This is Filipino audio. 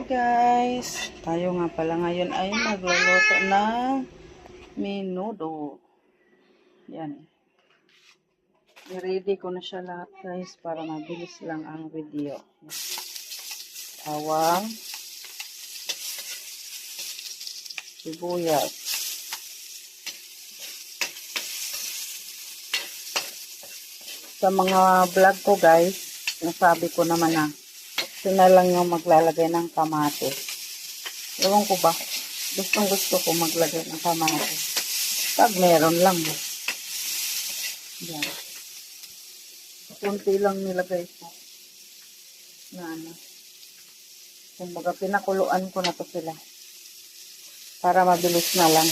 Hi guys! Tayo nga pala ngayon ay magluluto ng menudo. Yan. I-ready ko na siya lahat guys para mabilis lang ang video. Bawang, sibuyas, sa mga vlog ko guys, nasabi ko naman na ito na lang yung maglalagay ng kamatis. Ewan ko ba, gustong gusto ko maglagay ng kamatis. Pag meron lang. Yan. Kunti lang nilagay ko. Na ano. Kumbaga pinakuluan ko na to sila. Para mabilis na lang.